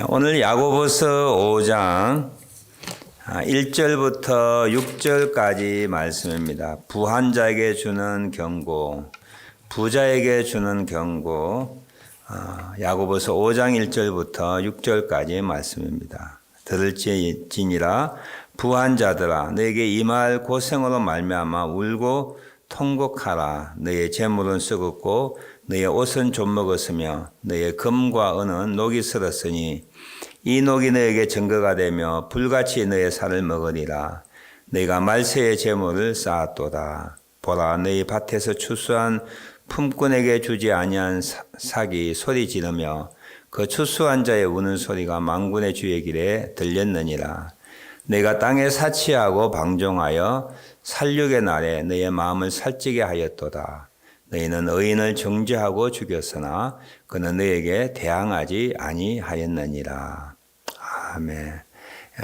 오늘 야고보서 5장 1절부터 6절까지 말씀입니다. 부한 자에게 주는 경고, 부자에게 주는 경고, 야고보서 5장 1절부터 6절까지 말씀입니다. 들을지니라 부한 자들아 너에게 이 말 고생으로 말미암아 울고 통곡하라. 너의 재물은 썩었고 너의 옷은 좀먹었으며 너의 금과 은은 녹이 슬었으니 이 녹이 너에게 증거가 되며 불같이 너의 살을 먹으리라. 너희가 말세의 재물을 쌓았도다. 보라 너희 밭에서 추수한 품꾼에게 주지 아니한 삭이 소리 지르며 그 추수한 자의 우는 소리가 만군의 주의 길에 들렸느니라. 내가 땅에 사치하고 방종하여 살육의 날에 너의 마음을 살찌게 하였도다. 너희는 의인을 정죄하고 죽였으나 그는 너에게 대항하지 아니하였느니라. 아멘.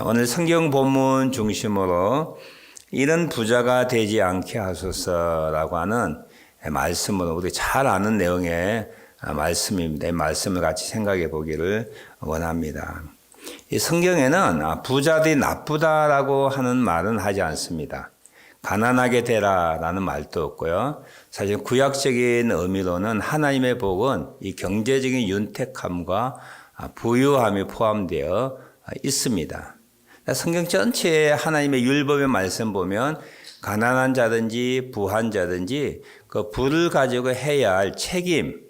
오늘 성경 본문 중심으로 이런 부자가 되지 않게 하소서라고 하는 말씀으로 우리 잘 아는 내용의 말씀입니다. 이 말씀을 같이 생각해 보기를 원합니다. 이 성경에는 부자들이 나쁘다라고 하는 말은 하지 않습니다. 가난하게 되라라는 말도 없고요. 사실 구약적인 의미로는 하나님의 복은 이 경제적인 윤택함과 부유함이 포함되어 있습니다. 성경 전체에 하나님의 율법의 말씀 보면 가난한 자든지 부한 자든지 그 부를 가지고 해야 할 책임,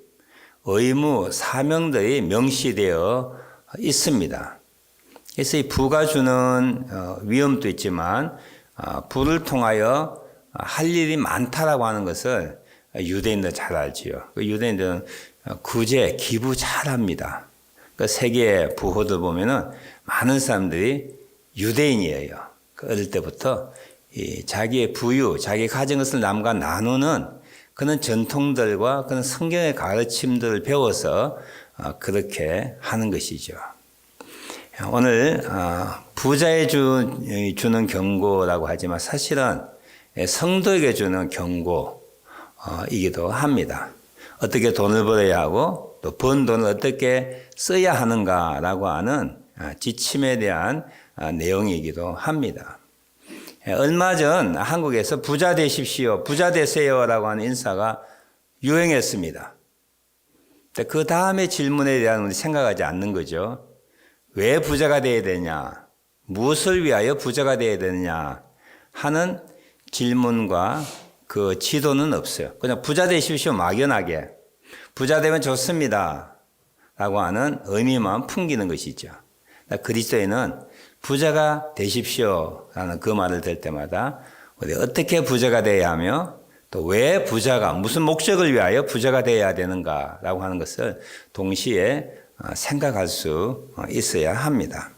의무, 사명들이 명시되어 있습니다. 그래서 이 부가 주는 위험도 있지만 부를 통하여 할 일이 많다라고 하는 것을 유대인들 잘 알지요. 유대인들은 구제, 기부 잘 합니다. 그 세계 부호들 보면은 많은 사람들이 유대인이에요. 어릴 때부터 자기의 부유, 자기 가진 것을 남과 나누는 그런 전통들과 그런 성경의 가르침들을 배워서 그렇게 하는 것이죠. 오늘 부자에 주는 경고라고 하지만 사실은 성도에게 주는 경고이기도 합니다. 어떻게 돈을 벌어야 하고 또 번 돈을 어떻게 써야 하는가라고 하는 지침에 대한 내용이기도 합니다. 얼마 전 한국에서 부자 되십시오, 부자 되세요라고 하는 인사가 유행했습니다. 그 다음에 질문에 대한 생각하지 않는 거죠. 왜 부자가 되어야 되냐? 무엇을 위하여 부자가 되어야 되느냐? 하는 질문과 그 지도는 없어요. 그냥 부자 되십시오 막연하게. 부자 되면 좋습니다. 라고 하는 의미만 풍기는 것이죠. 그리스도인은 부자가 되십시오. 라는 그 말을 들 때마다 우리 어떻게 부자가 되어야 하며 또 왜 부자가 무슨 목적을 위하여 부자가 되어야 되는가? 라고 하는 것을 동시에 생각할 수 있어야 합니다.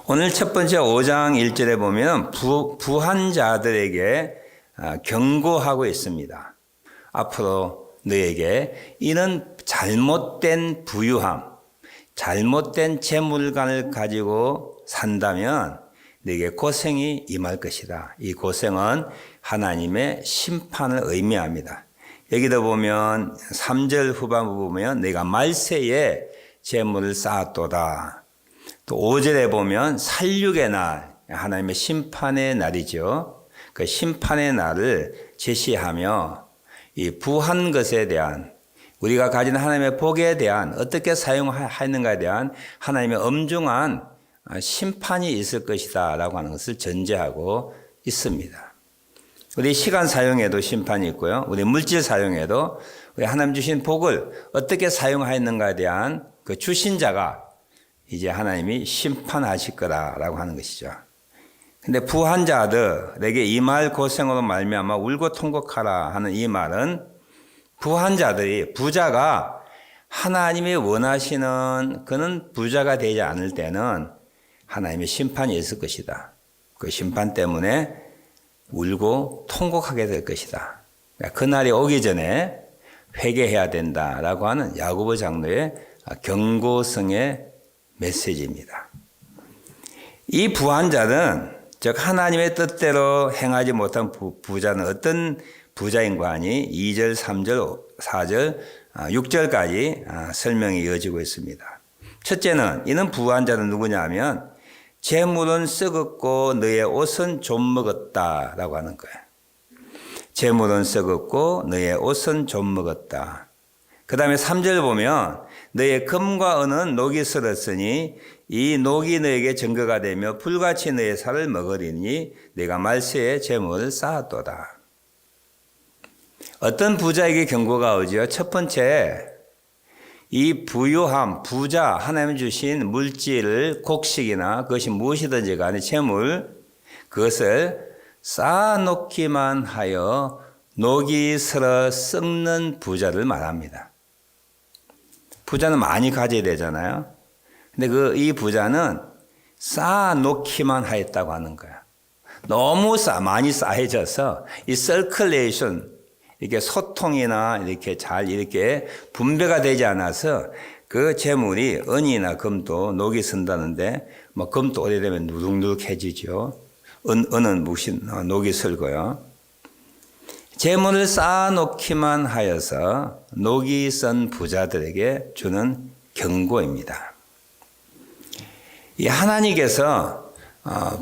오늘 첫 번째 5장 1절에 보면 부한 자들에게 경고하고 있습니다. 앞으로 너에게 이런 잘못된 부유함, 잘못된 재물관을 가지고 산다면 너에게 고생이 임할 것이다. 이 고생은 하나님의 심판을 의미합니다. 여기도 보면 3절 후반부 보면 내가 말세에 재물을 쌓았도다. 또 5절에 보면 살육의 날, 하나님의 심판의 날이죠. 그 심판의 날을 제시하며 이 부한 것에 대한 우리가 가진 하나님의 복에 대한 어떻게 사용하는가에 대한 하나님의 엄중한 심판이 있을 것이다 라고 하는 것을 전제하고 있습니다. 우리 시간 사용에도 심판이 있고요. 우리 물질 사용에도 우리 하나님 주신 복을 어떻게 사용하였는가에 대한 그 주신 자가 이제 하나님이 심판하실 거라고 하는 것이죠. 근데 부한 자들에게 이 말 고생으로 말미암아 울고 통곡하라 하는 이 말은 부한 자들이 부자가 하나님이 원하시는 그는 부자가 되지 않을 때는 하나님의 심판이 있을 것이다. 그 심판 때문에 울고 통곡하게 될 것이다. 그러니까 그날이 오기 전에 회개해야 된다라고 하는 야고보 장로의 경고성의 메시지입니다. 이 부한 자는 즉 하나님의 뜻대로 행하지 못한 부자는 어떤 부자인가 하니 2절, 3절, 4절, 6절까지 설명이 이어지고 있습니다. 첫째는 이는 부한 자는 누구냐 하면 재물은 썩었고 너의 옷은 좀 먹었다 라고 하는 거예요. 재물은 썩었고 너의 옷은 좀 먹었다. 그 다음에 3절 보면 너의 금과 은은 녹이 슬었으니 이 녹이 너에게 증거가 되며 불같이 너의 살을 먹으리니 내가 말세에 재물을 쌓았도다. 어떤 부자에게 경고가 오죠. 첫 번째, 이 부유함, 부자, 하나님 주신 물질을 곡식이나 그것이 무엇이든지 간에 재물, 그것을 쌓아놓기만 하여 녹이 슬어 썩는 부자를 말합니다. 부자는 많이 가져야 되잖아요. 근데 이 부자는 쌓아놓기만 하였다고 하는 거야. 너무 많이 쌓여져서 이 서큘레이션, 이렇게 소통이나 이렇게 잘 이렇게 분배가 되지 않아서 그 재물이 은이나 금도 녹이 쓴다는데 뭐 금도 오래되면 누룩누룩해지죠. 은은 녹이 슬고요. 재물을 쌓아놓기만 하여서 녹이 쓴 부자들에게 주는 경고입니다. 이 하나님께서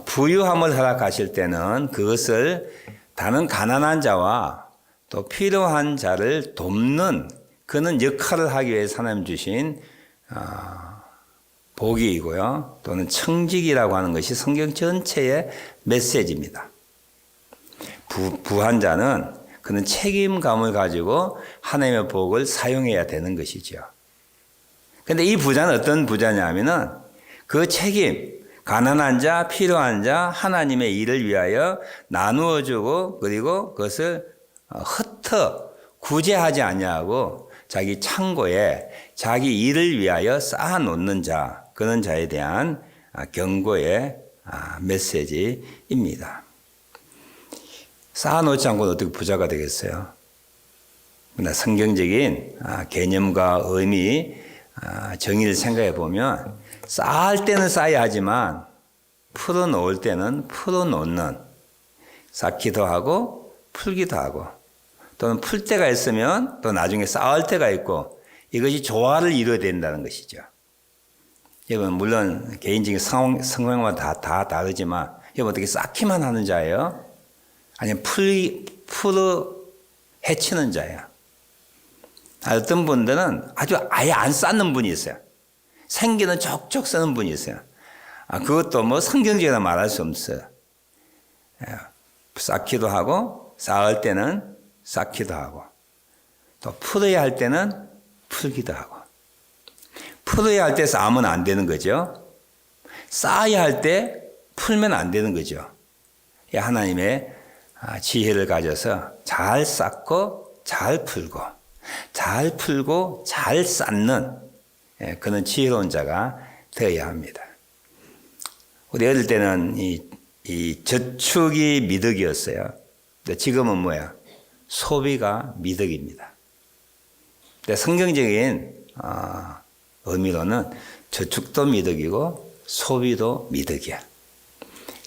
부유함을 허락하실 때는 그것을 다른 가난한 자와 또 필요한 자를 돕는 그런 역할을 하기 위해서 하나님 주신 복이고요. 또는 청직이라고 하는 것이 성경 전체의 메시지입니다. 부한 자는 그는 책임감을 가지고 하나님의 복을 사용해야 되는 것이죠. 그런데 이 부자는 어떤 부자냐면은 그 책임, 가난한 자, 필요한 자, 하나님의 일을 위하여 나누어 주고 그리고 그것을 흩어 구제하지 아니하고 자기 창고에 자기 일을 위하여 쌓아놓는 자, 그런 자에 대한 경고의 메시지입니다. 쌓아놓지 않고는 어떻게 부자가 되겠어요? 성경적인 개념과 의미, 정의를 생각해 보면 쌓을 때는 쌓아야 하지만 풀어놓을 때는 풀어놓는, 쌓기도 하고 풀기도 하고 또는 풀 때가 있으면 또 나중에 쌓을 때가 있고 이것이 조화를 이루어야 된다는 것이죠. 여러분 물론 개인적인 성향마다 다 다르지만 여러분 어떻게 쌓기만 하는 자예요? 아니면 풀어 헤치는 자예요? 어떤 분들은 아예 안 쌓는 분이 있어요. 생기는 족족 쓰는 분이 있어요. 그것도 뭐 성경적으로 말할 수 없어요. 쌓기도 하고 쌓을 때는 쌓기도 하고 또 풀어야 할 때는 풀기도 하고 풀어야 할 때 쌓으면 안 되는 거죠. 쌓아야 할 때 풀면 안 되는 거죠. 하나님의 지혜를 가져서 잘 쌓고 잘 풀고 잘 쌓는 그런 지혜로운 자가 되어야 합니다. 우리 어릴 때는 이 저축이 미덕이었어요. 근데 지금은 뭐야? 소비가 미덕입니다. 근데 성경적인 의미로는 저축도 미덕이고 소비도 미덕이야.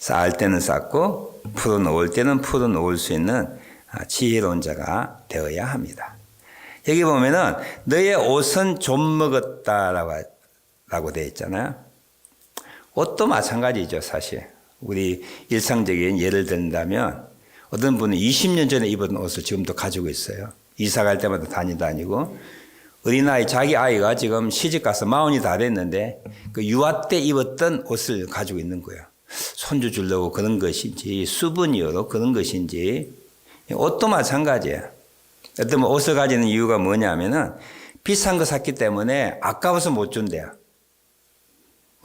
쌓을 때는 쌓고 풀어놓을 때는 풀어놓을 수 있는 지혜로운 자가 되어야 합니다. 여기 보면은 너의 옷은 좀 먹었다라고 되어 있잖아요. 옷도 마찬가지죠, 사실. 우리 일상적인 예를 든다면 어떤 분은 20년 전에 입은 옷을 지금도 가지고 있어요. 이사 갈 때마다 다니고 어린아이 자기 아이가 지금 시집가서 40이 다 됐는데 그 유아 때 입었던 옷을 가지고 있는 거예요. 손주 주려고 그런 것인지 수분이어도 그런 것인지 옷도 마찬가지예요. 어떤 옷을 가지는 이유가 뭐냐면은 비싼 거 샀기 때문에 아까워서 못 준대요.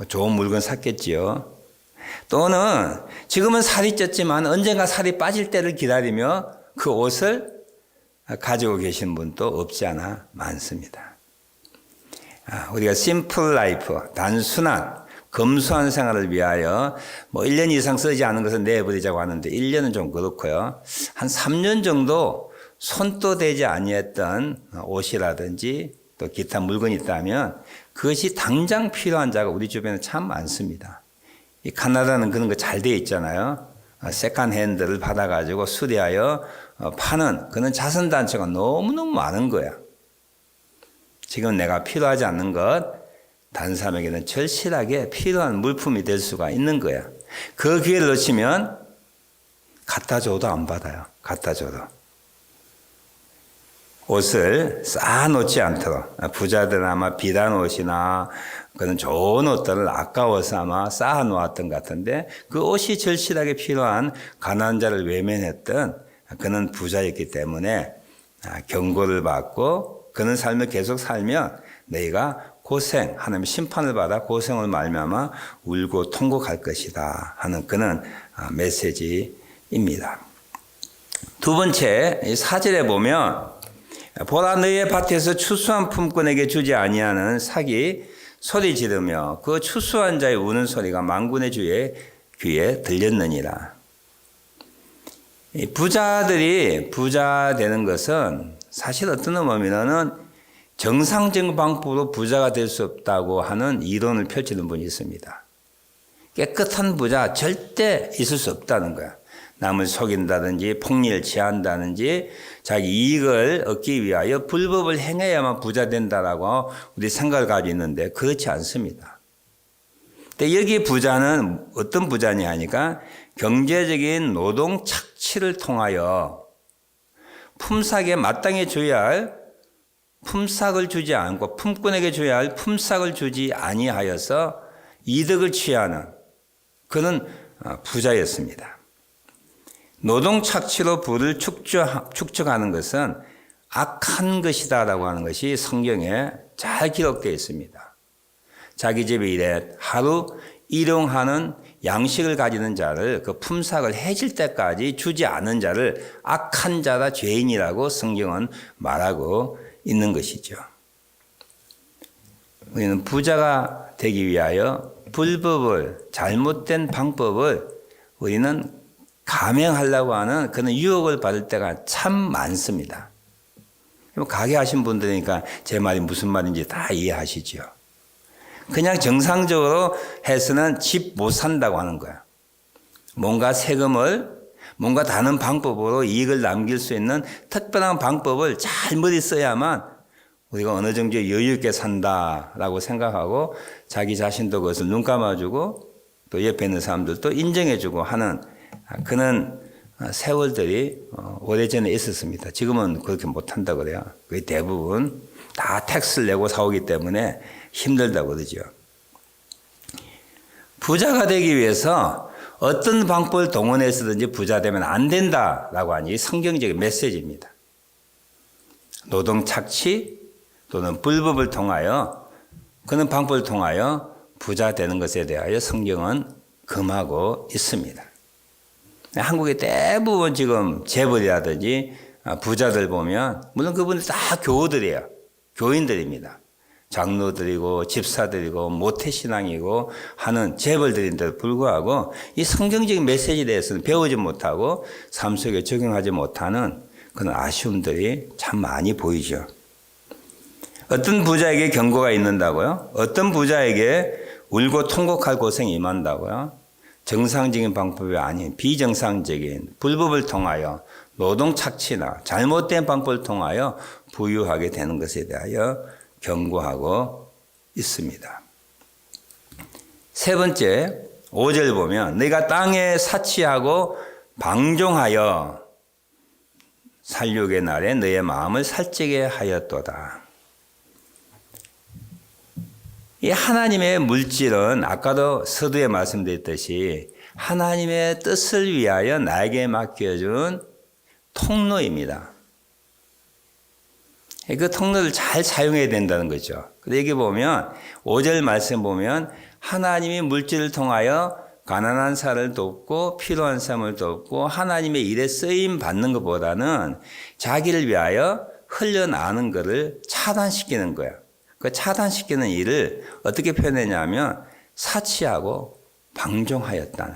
좋은 물건 샀겠지요. 또는 지금은 살이 쪘지만 언젠가 살이 빠질 때를 기다리며 그 옷을 가지고 계신 분도 없지 않아 많습니다. 우리가 심플 라이프, 단순한 검소한 생활을 위하여 1년 이상 쓰지 않은 것을 내버리자고 하는데 1년은 좀 그렇고요. 한 3년 정도 손도 대지 아니했던 옷이라든지 또 기타 물건이 있다면 그것이 당장 필요한 자가 우리 주변에 참 많습니다. 이 카나다는 그런 거 잘 되어 있잖아요. 세컨핸드를 받아가지고 수리하여 파는 그런 자선단체가 너무너무 많은 거야. 지금 내가 필요하지 않는 것, 다른 사람에게는 절실하게 필요한 물품이 될 수가 있는 거야. 그 기회를 놓치면 갖다 줘도 안 받아요. 갖다 줘도. 옷을 쌓아놓지 않도록. 부자들은 아마 비단 옷이나 그런 좋은 옷들을 아까워서 아마 쌓아놓았던 것 같은데 그 옷이 절실하게 필요한 가난한 자를 외면했던 그는 부자였기 때문에 경고를 받고 그는 삶을 계속 살면 너희가 고생, 하나님의 심판을 받아 고생을 말미암아 울고 통곡할 것이다 하는 그는 메시지입니다. 두 번째, 4절에 보면 보라 너희의 밭에서 추수한 품꾼에게 주지 아니하는 삭이 소리 지르며 그 추수한 자의 우는 소리가 만군의 주의 귀에 들렸느니라. 부자들이 부자 되는 것은 사실 어떤 의미로는 정상적인 방법으로 부자가 될 수 없다고 하는 이론을 펼치는 분이 있습니다. 깨끗한 부자 절대 있을 수 없다는 거야. 남을 속인다든지 폭리를 취한다든지 자기 이익을 얻기 위하여 불법을 행해야만 부자 된다라고 우리 생각을 가지고 있는데 그렇지 않습니다. 근데 여기 부자는 어떤 부자냐 하니까 경제적인 노동 착취를 통하여 품삯에 마땅히 줘야 할 품삯을 주지 않고 품꾼에게 줘야 할 품삯을 주지 아니하여서 이득을 취하는 그는 부자였습니다. 노동 착취로 부를 축적하는 것은 악한 것이다라고 하는 것이 성경에 잘 기록되어 있습니다. 자기 집에 일해 하루 일용하는 양식을 가지는 자를 그 품삯을 해질 때까지 주지 않은 자를 악한 자다 죄인이라고 성경은 말하고 있는 것이죠. 우리는 부자가 되기 위하여 불법을 잘못된 방법을 우리는 감행하려고 하는 그런 유혹을 받을 때가 참 많습니다. 가게 하신 분들이니까 제 말이 무슨 말인지 다 이해하시죠. 그냥 정상적으로 해서는 집 못 산다고 하는 거야. 뭔가 세금을 뭔가 다른 방법으로 이익을 남길 수 있는 특별한 방법을 잘 머리 써야만 우리가 어느 정도 여유 있게 산다라고 생각하고 자기 자신도 그것을 눈 감아주고 또 옆에 있는 사람들도 인정해주고 하는 그런 세월들이 오래전에 있었습니다. 지금은 그렇게 못한다고 그래요. 거의 대부분 다 텍스를 내고 사오기 때문에 힘들다고 그러죠. 부자가 되기 위해서 어떤 방법을 동원해서든지 부자 되면 안 된다라고 하니 성경적인 메시지입니다. 노동 착취 또는 불법을 통하여 그런 방법을 통하여 부자 되는 것에 대하여 성경은 금하고 있습니다. 한국의 대부분 지금 재벌이라든지 부자들 보면 물론 그분들 다 교우들이에요. 교인들입니다. 장로들이고 집사들이고 모태신앙이고 하는 재벌들인데도 불구하고 이 성경적인 메시지에 대해서는 배우지 못하고 삶 속에 적용하지 못하는 그런 아쉬움들이 참 많이 보이죠. 어떤 부자에게 경고가 있는다고요? 어떤 부자에게 울고 통곡할 고생이 임한다고요? 정상적인 방법이 아닌 비정상적인 불법을 통하여 노동 착취나 잘못된 방법을 통하여 부유하게 되는 것에 대하여 경고하고 있습니다. 세 번째, 5절 보면 네가 땅에 사치하고 방종하여 살육의 날에 너의 마음을 살찌게 하였도다. 이 하나님의 물질은 아까도 서두에 말씀드렸듯이 하나님의 뜻을 위하여 나에게 맡겨준 통로입니다. 그 통로를 잘 사용해야 된다는 거죠. 여기 보면 5절 말씀 보면 하나님이 물질을 통하여 가난한 사람을 돕고 필요한 사람을 돕고 하나님의 일에 쓰임 받는 것보다는 자기를 위하여 흘러나오는 것을 차단시키는 거예요. 그 차단시키는 일을 어떻게 표현했냐면 사치하고 방종하였다는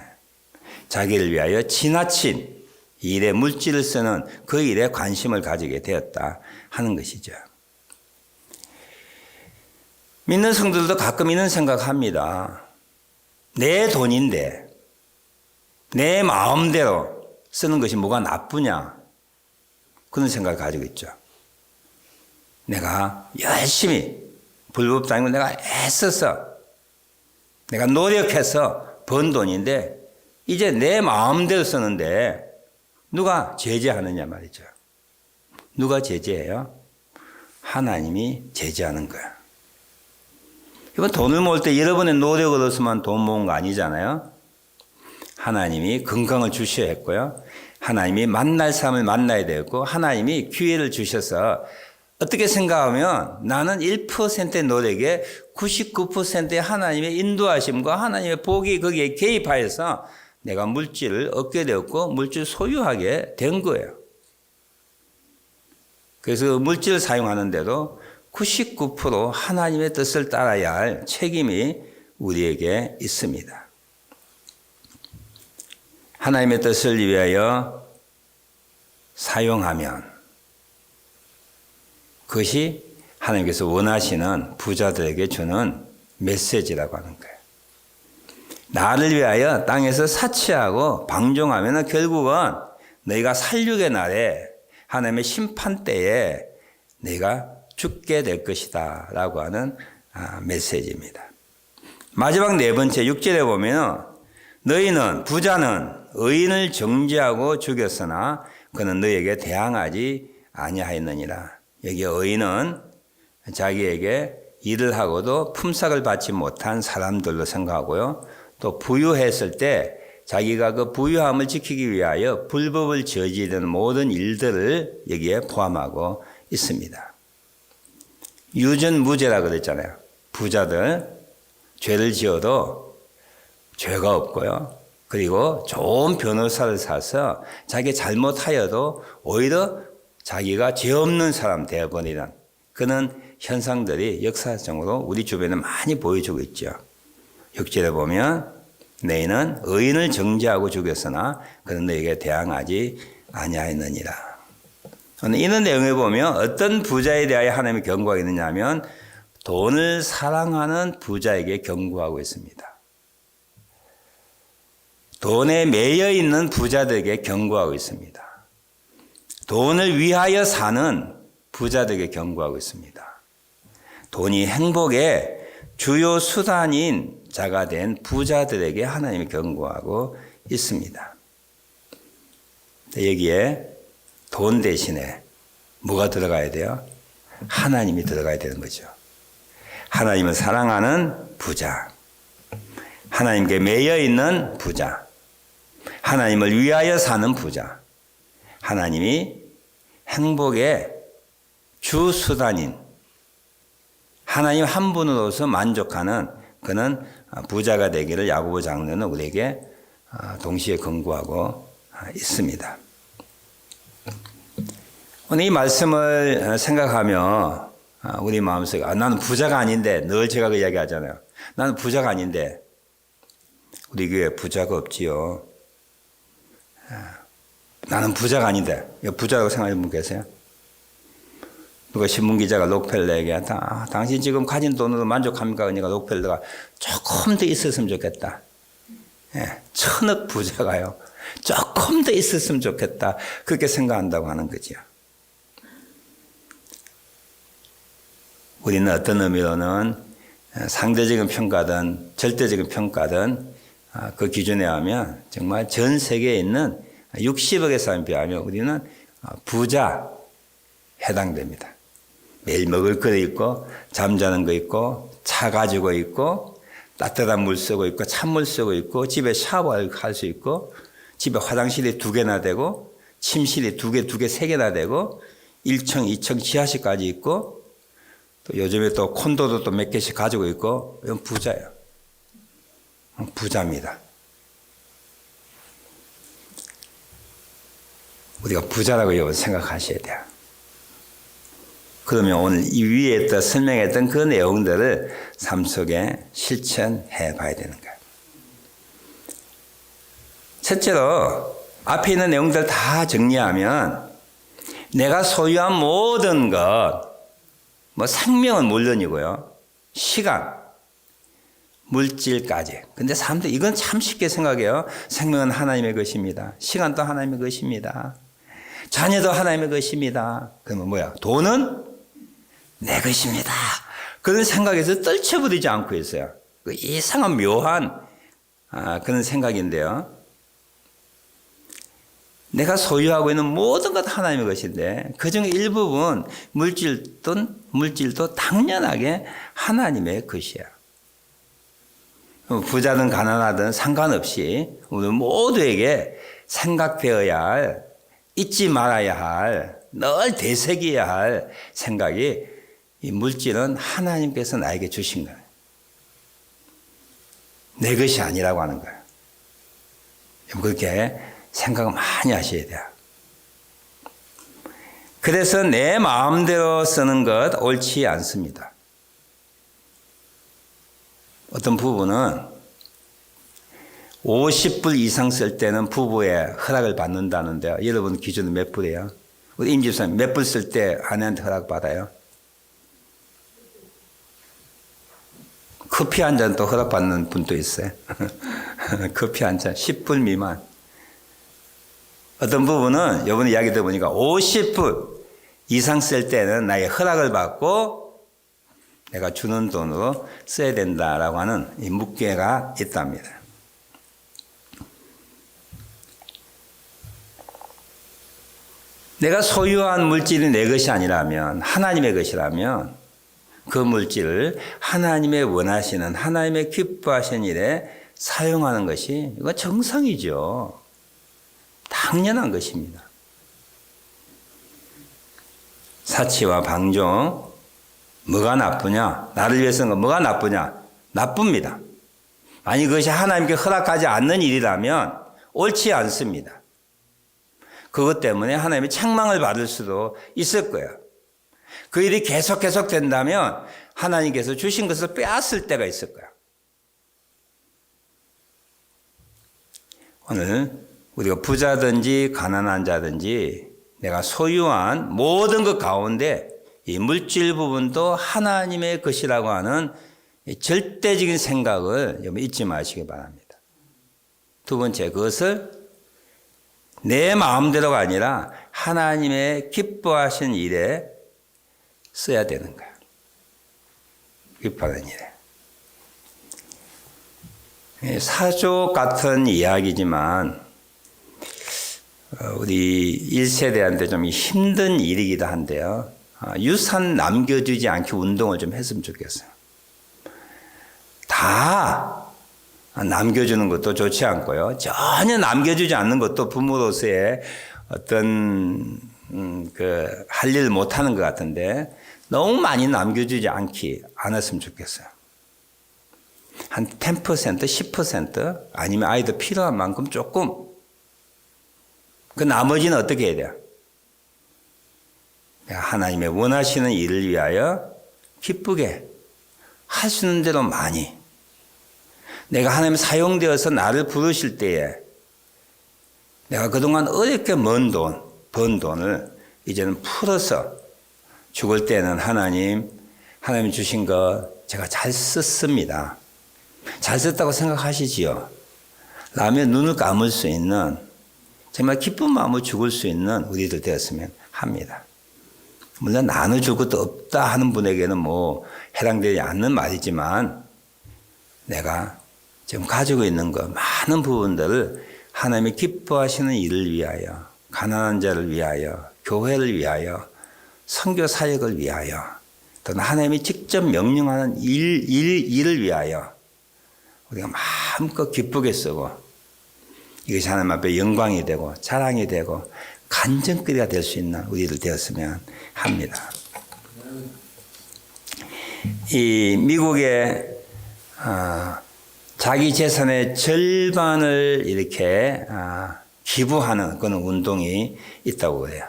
자기를 위하여 지나친 일에 물질을 쓰는 그 일에 관심을 가지게 되었다 하는 것이죠. 믿는 성도들도 가끔 이런 생각합니다. 내 돈인데 내 마음대로 쓰는 것이 뭐가 나쁘냐 그런 생각을 가지고 있죠. 내가 열심히 불법도 아니고 내가 애써서 내가 노력해서 번 돈인데 이제 내 마음대로 쓰는데 누가 제재하느냐 말이죠. 누가 제재해요? 하나님이 제재하는 거야. 이번 돈을 모을 때 여러분의 노력으로서만 돈 모은 거 아니잖아요. 하나님이 건강을 주셔야 했고요. 하나님이 만날 사람을 만나야 되었고 하나님이 기회를 주셔서 어떻게 생각하면 나는 1%의 노력에 99%의 하나님의 인도하심과 하나님의 복이 거기에 개입하여서 내가 물질을 얻게 되었고 물질을 소유하게 된 거예요. 그래서 물질을 사용하는데도 99% 하나님의 뜻을 따라야 할 책임이 우리에게 있습니다. 하나님의 뜻을 위하여 사용하면 그것이 하나님께서 원하시는 부자들에게 주는 메시지라고 하는 거예요. 나를 위하여 땅에서 사치하고 방종하면 결국은 너희가 살육의 날에 하나님의 심판 때에 너희가 죽게 될 것이다 라고 하는 메시지입니다. 마지막 네 번째 6절에 보면 너희는 부자는 의인을 정죄하고 죽였으나 그는 너희에게 대항하지 아니하였느니라. 여기 의인은 자기에게 일을 하고도 품삯을 받지 못한 사람들로 생각하고요. 또 부유했을 때 자기가 그 부유함을 지키기 위하여 불법을 저지르는 모든 일들을 여기에 포함하고 있습니다. 유전무죄라고 그랬잖아요. 부자들 죄를 지어도 죄가 없고요. 그리고 좋은 변호사를 사서 자기 잘못하여도 오히려 자기가 죄 없는 사람 되어버리는 그런 현상들이 역사적으로 우리 주변에 많이 보여주고 있죠. 6절에 보면 너희는 의인을 정죄하고 죽였으나 그는 너희에게 대항하지 아니하였느니라. 이런 내용에 보면 어떤 부자에 대하여 하나님이 경고하고 있느냐 하면 돈을 사랑하는 부자에게 경고하고 있습니다. 돈에 매여 있는 부자들에게 경고하고 있습니다. 돈을 위하여 사는 부자들에게 경고하고 있습니다. 돈이 행복의 주요 수단인 자가 된 부자들에게 하나님이 경고하고 있습니다. 여기에 돈 대신에 뭐가 들어가야 돼요? 하나님이 들어가야 되는 거죠. 하나님을 사랑하는 부자, 하나님께 매여 있는 부자, 하나님을 위하여 사는 부자, 하나님이 행복의 주 수단인 하나님 한 분으로서 만족하는 그는 부자가 되기를 야고보 장로는 우리에게 동시에 권고하고 있습니다. 오늘 이 말씀을 생각하며 우리 마음속에 나는 부자가 아닌데 늘 제가 그 이야기 하잖아요. 나는 부자가 아닌데 우리 교회에 부자가 없지요. 나는 부자가 아닌데 부자라고 생각하는 분 계세요? 누가 신문기자가 록펠러에게 당신 지금 가진 돈으로 만족합니까? 그러니까 록펠러가 조금 더 있었으면 좋겠다. 1000억 부자가요. 조금 더 있었으면 좋겠다. 그렇게 생각한다고 하는 거죠. 우리는 어떤 의미로는 상대적인 평가든 절대적인 평가든 그 기준에 하면 정말 전 세계에 있는 60억의 사람에 비하면 우리는 부자 해당됩니다. 매일 먹을 거 있고 잠자는 거 있고 차 가지고 있고 따뜻한 물 쓰고 있고 찬물 쓰고 있고 집에 샤워할 수 있고 집에 화장실이 2개나 되고 침실이 2개, 3개나 되고 1층, 2층 지하실까지 있고 또 요즘에 또 콘도도 또 몇 개씩 가지고 있고 이건 부자예요. 부자입니다. 우리가 부자라고 생각하셔야 돼요. 그러면 오늘 이 위에 설명했던 그 내용들을 삶 속에 실천해 봐야 되는 거예요. 첫째로 앞에 있는 내용들 다 정리하면 내가 소유한 모든 것, 생명은 물론이고요. 시간, 물질까지. 근데 사람들 이건 참 쉽게 생각해요. 생명은 하나님의 것입니다. 시간도 하나님의 것입니다. 자녀도 하나님의 것입니다. 그러면 뭐야? 돈은 내 것입니다. 그런 생각에서 떨쳐버리지 않고 있어요. 그 이상한 묘한 그런 생각인데요. 내가 소유하고 있는 모든 것 하나님의 것인데 그중에 일부분 물질도 당연하게 하나님의 것이야. 부자든 가난하든 상관없이 우리 모두에게 생각되어야 할, 잊지 말아야 할, 늘 되새겨야 할 생각이 이 물질은 하나님께서 나에게 주신 거예요. 내 것이 아니라고 하는 거예요. 그렇게 생각을 많이 하셔야 돼요. 그래서 내 마음대로 쓰는 것 옳지 않습니다. 어떤 부부는 50불 이상 쓸 때는 부부의 허락을 받는다는데요. 여러분 기준은 몇 불이에요? 우리 임 집사님 몇 불 쓸 때 아내한테 허락 받아요? 커피 한 잔 또 허락받는 분도 있어요. 커피 한 잔 10불 미만. 어떤 부분은 이번에 이야기 들어보니까 50불 이상 쓸 때는 나의 허락을 받고 내가 주는 돈으로 써야 된다라고 하는 이 묵계가 있답니다. 내가 소유한 물질이 내 것이 아니라면, 하나님의 것이라면 그 물질을 하나님의 원하시는, 하나님의 기뻐하시는 일에 사용하는 것이 이거 정상이죠. 당연한 것입니다. 사치와 방종, 뭐가 나쁘냐? 나를 위해서는 뭐가 나쁘냐? 나쁩니다. 아니 그것이 하나님께 허락하지 않는 일이라면 옳지 않습니다. 그것 때문에 하나님의 책망을 받을 수도 있을 거예요. 그 일이 계속 된다면 하나님께서 주신 것을 빼앗을 때가 있을 거예요. 오늘 우리가 부자든지 가난한 자든지 내가 소유한 모든 것 가운데 이 물질 부분도 하나님의 것이라고 하는 절대적인 생각을 잊지 마시기 바랍니다. 두 번째, 그것을 내 마음대로가 아니라 하나님의 기뻐하신 일에 써야 되는 거야. 기뻐하는 일에. 사족 같은 이야기지만 우리 1세대한테 좀 힘든 일이기도 한데요. 유산 남겨주지 않게 운동을 좀 했으면 좋겠어요. 다 남겨주는 것도 좋지 않고요. 전혀 남겨주지 않는 것도 부모로서의 어떤 할 일 못하는 것 같은데 너무 많이 남겨주지 않았으면 좋겠어요. 한 10%, 10% 아니면 아이들 필요한 만큼 조금. 그 나머지는 어떻게 해야 돼요? 하나님의 원하시는 일을 위하여 기쁘게 할 수 있는 대로 많이. 내가 하나님 사용되어서 나를 부르실 때에 내가 그동안 어렵게 번 돈을 이제는 풀어서 죽을 때는 하나님 주신 것 제가 잘 썼습니다. 잘 썼다고 생각하시지요. 라면 눈을 감을 수 있는 정말 기쁜 마음으로 죽을 수 있는 우리들 되었으면 합니다. 물론 나눠줄 것도 없다 하는 분에게는 해당되지 않는 말이지만 내가 지금 가지고 있는 것 많은 부분들을 하나님이 기뻐하시는 일을 위하여, 가난한 자를 위하여, 교회를 위하여, 선교 사역을 위하여, 또는 하나님이 직접 명령하는 일을 위하여 우리가 마음껏 기쁘게 쓰고 이것이 하나님 앞에 영광이 되고 자랑이 되고 간증거리가 될 수 있는 우리들 되었으면 합니다. 이 미국의 자기 재산의 절반을 이렇게 기부하는 그런 운동이 있다고 그래요.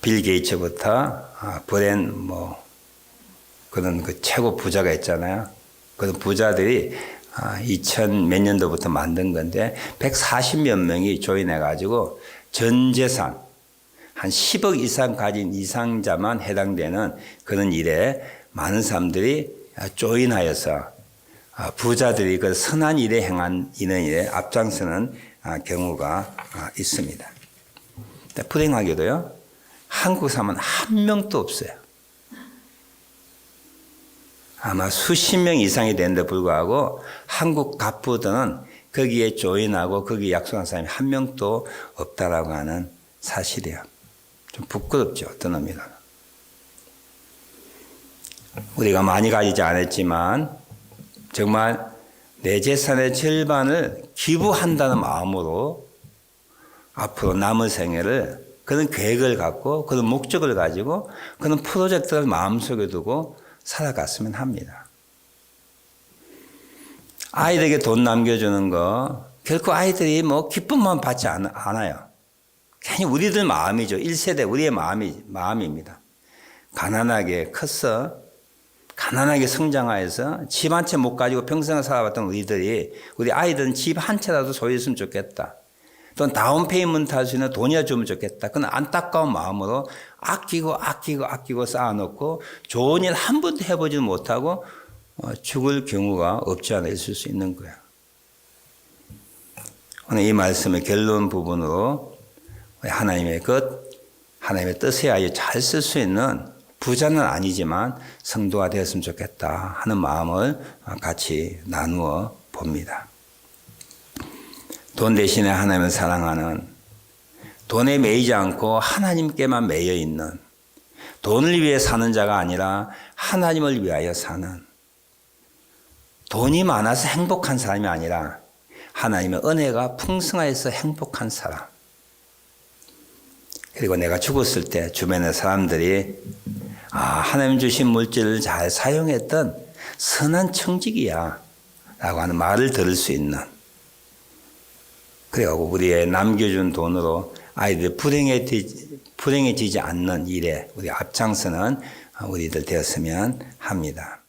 빌 게이츠부터 그런 최고 부자가 있잖아요. 그런 부자들이 2000 몇 년도부터 만든 건데 140몇 명이 조인해가지고 전 재산 한 10억 이상 가진 이상자만 해당되는 그런 일에 많은 사람들이 조인하여서 부자들이 그 선한 일에 행한 이런 일에 앞장서는 경우가 있습니다. 불행하게도요, 한국 사람은 한 명도 없어요. 아마 수십 명 이상이 되는데 불구하고 한국 갑부들은 거기에 조인하고 거기에 약속한 사람이 한 명도 없다라고 하는 사실이에요. 좀 부끄럽죠, 어떤 의미가. 우리가 많이 가지지 않았지만 정말 내 재산의 절반을 기부한다는 마음으로 앞으로 남은 생애를 그런 계획을 갖고 그런 목적을 가지고 그런 프로젝트를 마음속에 두고 살아갔으면 합니다. 아이들에게 돈 남겨주는 거 결코 아이들이 뭐 기쁨만 받지 않아요. 괜히 우리들 마음이죠. 1세대 우리의 마음입니다. 가난하게 컸어. 가난하게 성장하여서 집 한 채 못 가지고 평생을 살아왔던 우리 아이들은 집 한 채라도 소유했으면 좋겠다. 또는 다운 페이먼트 할 수 있는 돈이라도 주면 좋겠다. 그런 안타까운 마음으로 아끼고 쌓아놓고 좋은 일 한 번도 해보지 못하고 죽을 경우가 없지 않아 있을 수 있는 거야. 오늘 이 말씀의 결론 부분으로 하나님의 하나님의 뜻에 아주 잘 쓸 수 있는 부자는 아니지만 성도가 되었으면 좋겠다 하는 마음을 같이 나누어 봅니다. 돈 대신에 하나님을 사랑하는, 돈에 매이지 않고 하나님께만 매여 있는, 돈을 위해 사는 자가 아니라 하나님을 위하여 사는, 돈이 많아서 행복한 사람이 아니라 하나님의 은혜가 풍성하여서 행복한 사람. 그리고 내가 죽었을 때 주변의 사람들이 하나님 주신 물질을 잘 사용했던 선한 청지기야 라고 하는 말을 들을 수 있는, 그리고 우리의 남겨준 돈으로 아이들 불행해지지 않는 일에 우리 앞장서는 우리들 되었으면 합니다.